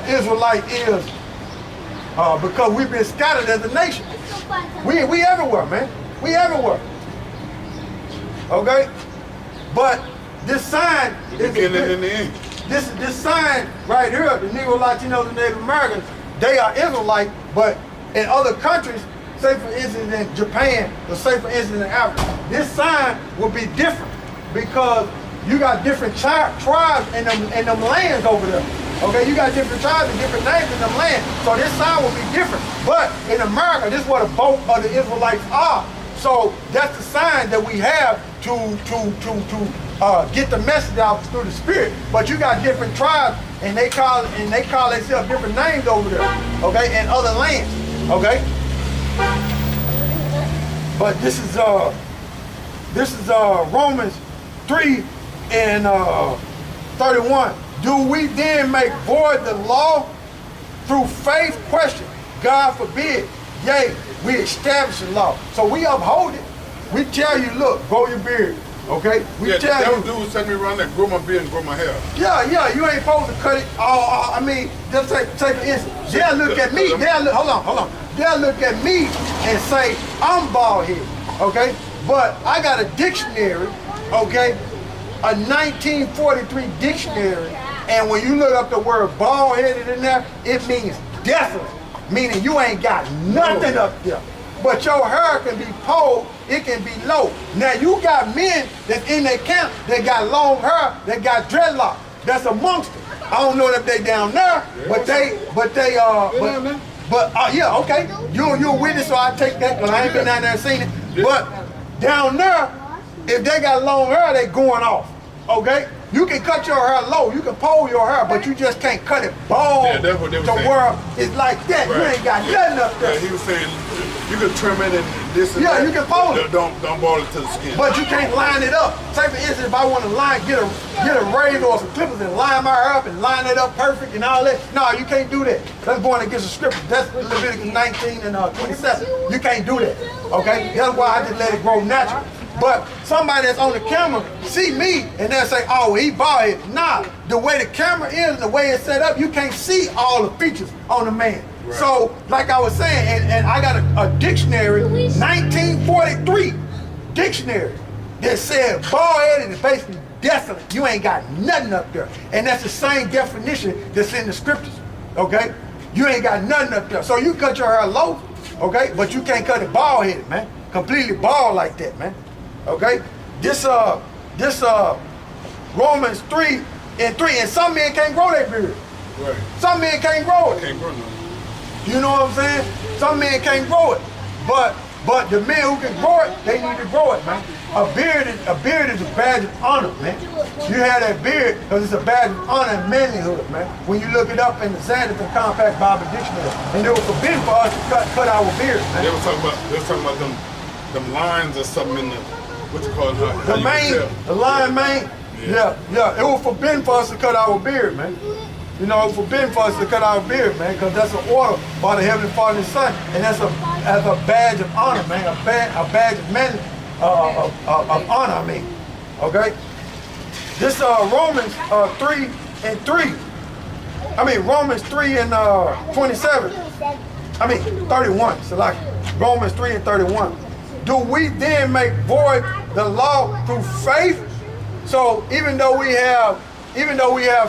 Israelite is because we've been scattered as a nation. We everywhere, man. We everywhere. Okay? But this sign is this sign right here, the Negro Latinos and Native Americans, they are Israelite, but in other countries, say for instance in Japan, or say for instance in Africa, this sign will be different because you got different tribes in them lands over there. Okay, you got different tribes and different names in them lands. So this sign will be different. But in America, this is what a boat of the Israelites are. So that's the sign that we have to get the message out through the Spirit. But you got different tribes and they call themselves different names over there. Okay, in other lands. Okay. But this is Romans 3 and 31. Do we then make void the law through faith? Question. God forbid. Yea, we establish the law. So we uphold it. We tell you, look, grow your beard. Okay? We tell you. Dude send me around there, grow my beard and grow my hair. Yeah, you ain't supposed to cut it. I mean, just take for instance. They'll look at me. Hold on. They'll look at me and say, I'm bald headed. Okay? But I got a dictionary, okay? A 1943 dictionary. And when you look up the word bald headed in there, it means desolate. Meaning you ain't got nothing up there. But your hair can be pulled, it can be low. Now you got men that's in their camp that got long hair, that got dreadlock. That's amongst them. I don't know if they down there, yeah, okay. You're a witness, so I take that because I ain't been down there and seen it. But down there, if they got long hair, they going off. Okay? You can cut your hair low, you can pull your hair, but you just can't cut it bald that's what they were to saying. where it's like that. You ain't got nothing up there. Yeah, he was saying you can trim it and this and that. You can pull it. Don't ball it to the skin. But you can't line it up. Say for instance, if I want to get a razor or some clippers and line my hair up and line it up perfect and all that. No, you can't do that. That's going against the scripture. That's Leviticus 19 and 27. You can't do that. Okay? That's why I just let it grow natural. But somebody that's on the camera see me and they'll say, oh, he bald headed. Nah, the way the camera is and the way it's set up, you can't see all the features on the man. Right. So, like I was saying, and I got a dictionary, 1943 dictionary, that said bald headed is basically desolate. You ain't got nothing up there. And that's the same definition that's in the scriptures. Okay? You ain't got nothing up there. So you cut your hair low, okay? But you can't cut it bald headed, man. Completely bald like that, man. Okay, this Romans 3 and 3, and some men can't grow their beard. Right. Some men can't grow it. Can't grow none. You know what I'm saying? Some men can't grow it, but the men who can grow it, they need to grow it, man. A beard is a badge of honor, man. You have that beard because it's a badge of honor and manlyhood, man. When you look it up in the Sanders and Compact Bible Dictionary, and it was forbidden for us to cut our beards, man. They were talking about them lines or something in the. What you call it? The mane, the line mane. Yeah. It was forbidden for us to cut our beard, man. You know, it was forbidden for us to cut our beard, man, because that's an order by the Heavenly Father and Son, and that's a badge of honor, man, a badge of man, of honor. I mean, okay. This Romans 3 and 3. I mean Romans 3 and 27. I mean 31. So like Romans 3 and 31. Do we then make void the law through faith? So even though we have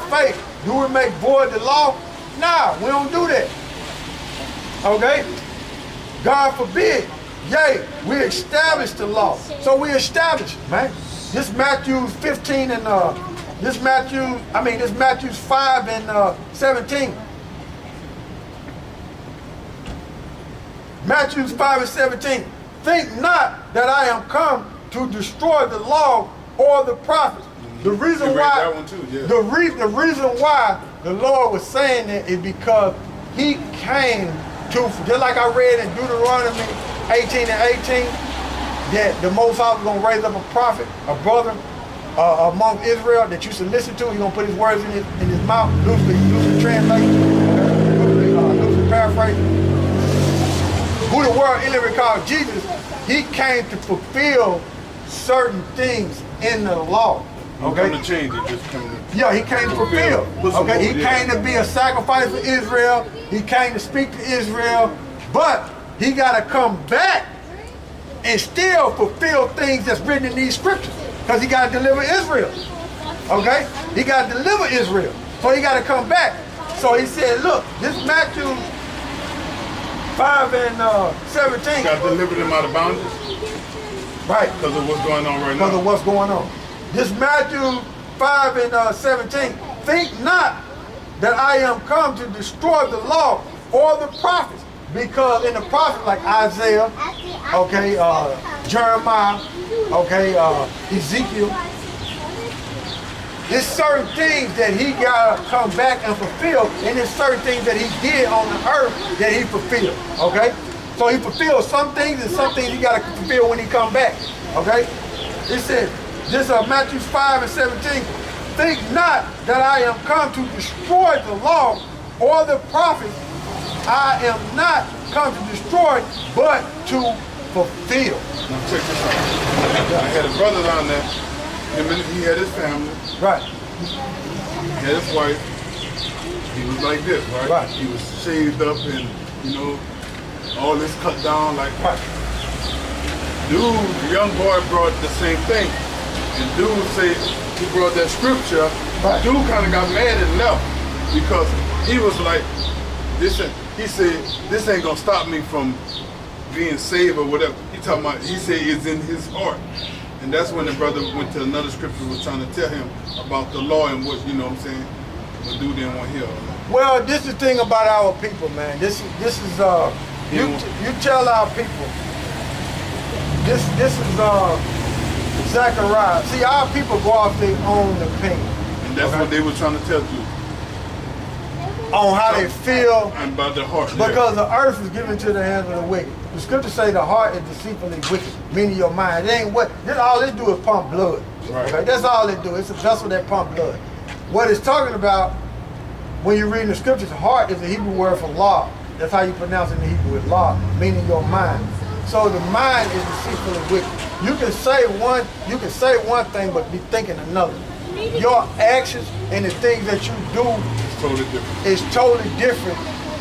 faith, do we make void the law? Nah, we don't do that. Okay? God forbid. Yea, we establish the law. So we establish it, man. This Matthew 15 and this Matthew 5 and 17. Matthew 5 and 17. Think not that I am come to destroy the law or the prophets. The reason why the reason why the Lord was saying that is because he came to, just like I read in Deuteronomy 18 and 18, that the Most High was going to raise up a prophet, a brother among Israel that you should listen to. He's going to put his words in his mouth, loosely translate, loosely paraphrase. Who the world illiterate called Jesus, he came to fulfill certain things in the law. Okay. He came to change it. Just came to Yeah, he came to fulfill. Okay, he came to be a sacrifice for Israel. He came to speak to Israel, but he got to come back and still fulfill things that's written in these scriptures, because he got to deliver Israel. Okay, he got to deliver Israel, so he got to come back. So he said, look, this Matthew 5 and 17. got delivered him out of bondage. Right. Because of what's going on right now. Because of what's going on. This Matthew 5 and 17. Think not that I am come to destroy the law or the prophets. Because in the prophets like Isaiah, okay, Jeremiah, okay, Ezekiel, there's certain things that he got to come back and fulfill, and there's certain things that he did on the earth that he fulfilled, okay? So he fulfilled some things, and some things he got to fulfill when he come back, okay? It said, this is Matthew 5 and 17, think not that I am come to destroy the law or the prophets. I am not come to destroy, but to fulfill. Now check this out. I had a brother down there. He had his family. Right. He had his wife. He was like this, right? Right. He was shaved up and, you know, all this cut down like Right. Dude, the young boy brought the same thing. And dude said he brought that scripture. Right. Dude kind of got mad and left because he was like, he said, this ain't gonna stop me from being saved or whatever. He said it's in his heart. And that's when the brother went to another scripture, was trying to tell him about the law and what, you know what I'm saying, the dude didn't want to hear. Well, this is the thing about our people, man. This is you tell our people. This is Zechariah. See, our people go off their own opinion. And that's what they were trying to tell you. On how they feel. And about their heart. Because the earth is given to the hands of the wicked. The scriptures say the heart is deceitfully wicked, meaning your mind. It ain't what, all it do is pump blood. Right. Okay? That's all it do. It's a vessel that pump blood. What it's talking about, when you're reading the scriptures, heart is the Hebrew word for law. That's how you pronounce it in Hebrew with law, meaning your mind. So the mind is deceitfully wicked. You can say one thing, but be thinking another. Your actions and the things that you do Totally different. is totally different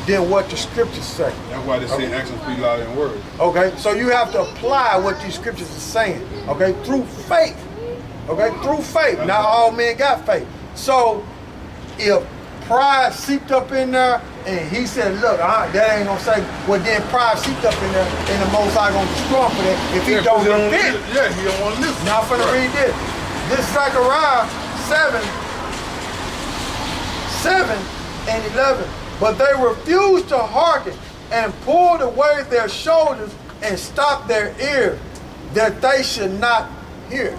than what the scriptures say. That's why they say actions speak louder than words. Okay, so you have to apply what these scriptures are saying. Okay, through faith. Okay, through faith. Not all men got faith. So if pride seeped up in there, and he said, look, that ain't gonna say, well then pride seeped up in there, and the Most High gonna destroy him for that if he don't repent. Yeah, he don't want to listen. Now I'm finna read this. This Zechariah 7 and 11. But they refused to hearken and pulled away their shoulders and stopped their ears that they should not hear.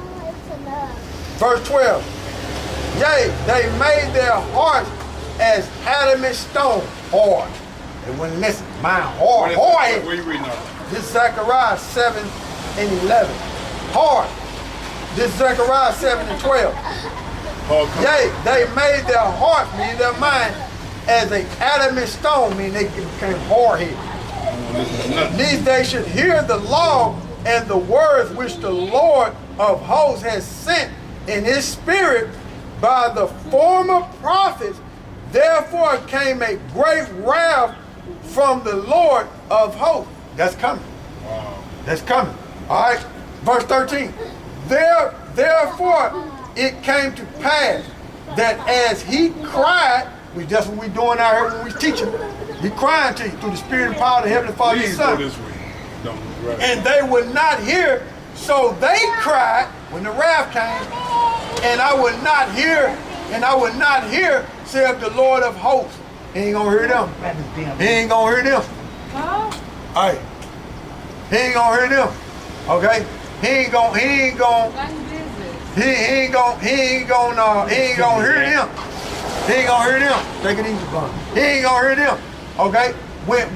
Verse 12. Yea, they made their hearts as adamant stone, hard. They wouldn't listen. Mine hard. Where you reading out? This Zechariah 7 and 11. Hard. This Zechariah 7 and 12. Yea, they made their heart, meaning their mind, as an adamant stone, meaning they became hard-headed. These they should hear the law and the words which the Lord of hosts has sent in his spirit by the former prophets. Therefore came a great wrath from the Lord of hosts. That's coming. Wow. That's coming. All right. Verse 13. Therefore it came to pass that as he cried, that's what we doing out here when we teaching. He crying to you through the Spirit and power of the Heavenly Father and Son. Right. And they would not hear, so they cried when the wrath came, and I would not hear, saith the Lord of hosts. He ain't gonna hear them. He ain't gonna hear them. All right. He ain't gonna hear them. Okay? He ain't gonna hear them. He ain't gonna hear them. Take it easy, bud. He ain't gonna hear them. Okay? When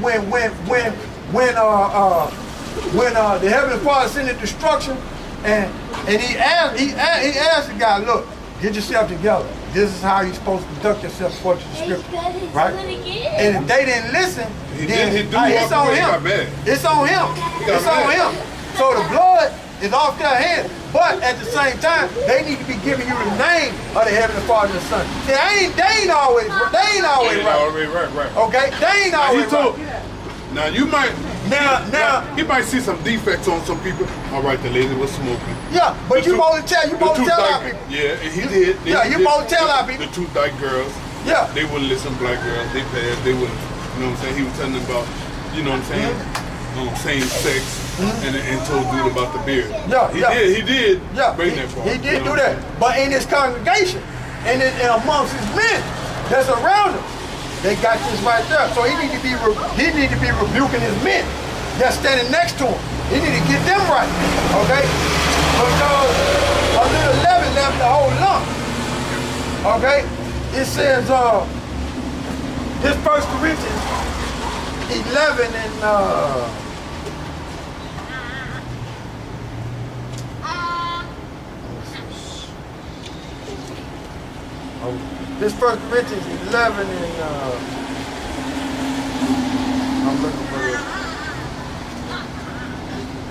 the Heavenly Father sent the destruction, and he asked the guy, look, get yourself together. This is how you're supposed to conduct yourself according to the scripture. Right? And if they didn't listen, then it's on him. It's on him. It's on him. So the blood It's off their hands. But at the same time, they need to be giving you the name of the Heavenly Father and the Son. See, they ain't always right. Okay? They ain't always right. Now you might you might see some defects on some people. All right, the lady was smoking. Yeah, but you supposed to tell our people. Yeah, he did. Yeah, you supposed to tell our people. The two dyke girls. Yeah. They wouldn't listen, black girls. They passed. They wouldn't. You know what I'm saying? He was telling them about, you know what I'm saying, same sex, and told dude about the beard. Yeah, he did. Yeah, bring that part. He did do that. But in his congregation, and amongst his men that's around him, they got this right there. So he need to be rebuking his men that's standing next to him. He need to get them right. Okay? Because a little leaven left the whole lump. Okay? It says this 1 Corinthians 11 and this 1 Corinthians 11 and I'm looking for it.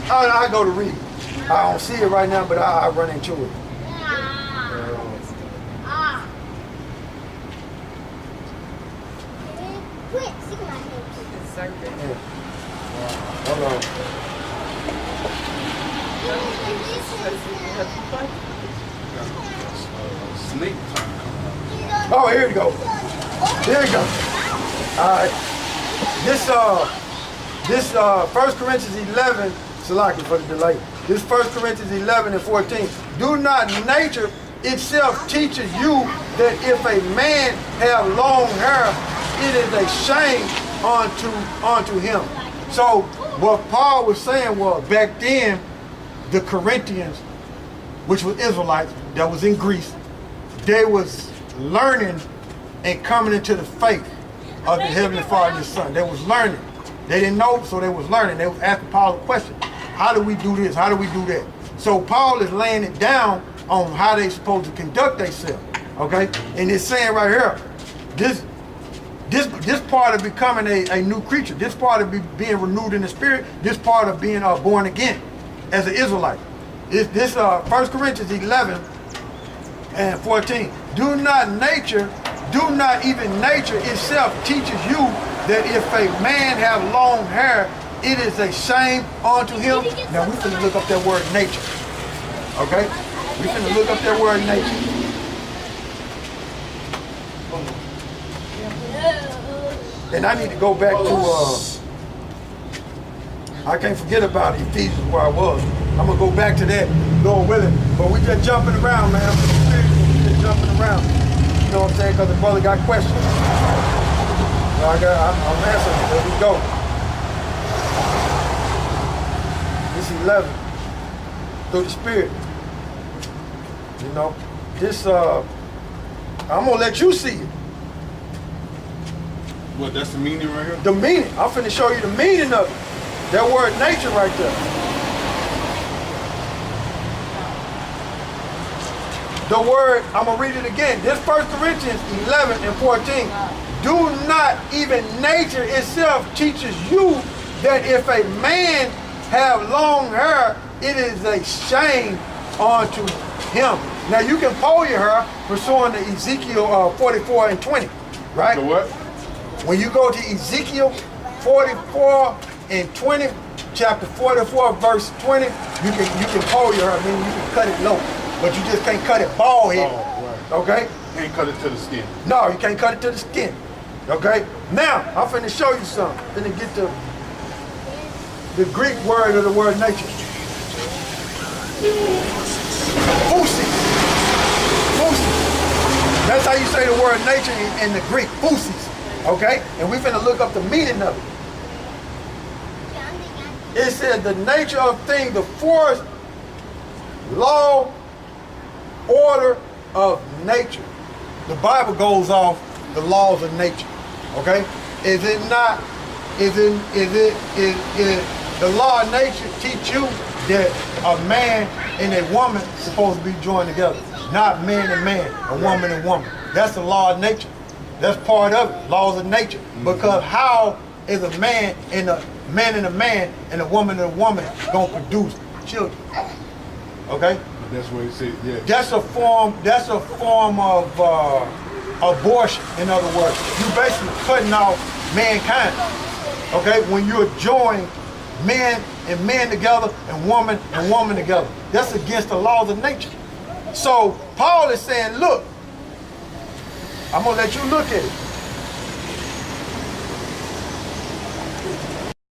I go to read. I don't see it right now, but I run into it. Hold on. Snake. Oh, here you go. Here you go. All right. This 1 Corinthians 11, Salaki for the delay. This 1 Corinthians 11 and 14. Do not nature itself teaches you that if a man have long hair, it is a shame unto him. So what Paul was saying was back then, the Corinthians, which were Israelites, that was in Greece, they was learning and coming into the faith of the Heavenly Father and His Son. They was learning. They didn't know, so they was learning. They was asking Paul a question. How do we do this? How do we do that? So Paul is laying it down on how they supposed to conduct themselves. Okay? And it's saying right here, this part of becoming a new creature, this part of being renewed in the spirit, this part of being born again as an Israelite. This 1 Corinthians 11 and 14. Do not even nature itself teaches you that if a man have long hair, it is a shame unto him. Now we finna look up that word nature. Okay? We finna look up that word nature. And I need to go back to, I can't forget about Ephesians where I was. I'm going to go back to that, going with it. But we just jumping around, man. We just jumping around. You know what I'm saying? Because the brother got questions. So I'm answering. There we go. This 11. Through the Spirit. You know, this, I'm going to let you see it. What, that's the meaning right here? The meaning. I'm finna show you the meaning of it. That word nature right there. The word, I'm gonna read it again. This 1 Corinthians 11 and 14. Do not even nature itself teaches you that if a man have long hair, it is a shame unto him. Now you can pull your hair pursuant to Ezekiel 44 and 20, right? The what? When you go to Ezekiel 44 and 20, chapter 44, verse 20, you can pull your hair, meaning you can cut it low, but you just can't cut it bald head. Right. Okay? Can't cut it to the skin. No, you can't cut it to the skin. Okay? Now, I'm finna show you something. Finna get the Greek word of the word nature. Physis. That's how you say the word nature in the Greek. Physis. Okay? And we finna look up the meaning of it. It said the nature of things, the force, law, order of nature. The Bible goes off the laws of nature. Okay? Is it the law of nature teach you that a man and a woman supposed to be joined together? Not man and man, a woman and woman. That's the law of nature. That's part of it, laws of nature. Because how is a man and a man and a woman gonna produce children. Okay? That's what he said, yeah. That's a form of abortion, in other words. You basically cutting off mankind. Okay? When you're joining men and men together and woman together. That's against the laws of nature. So Paul is saying, look, I'm gonna let you look at it.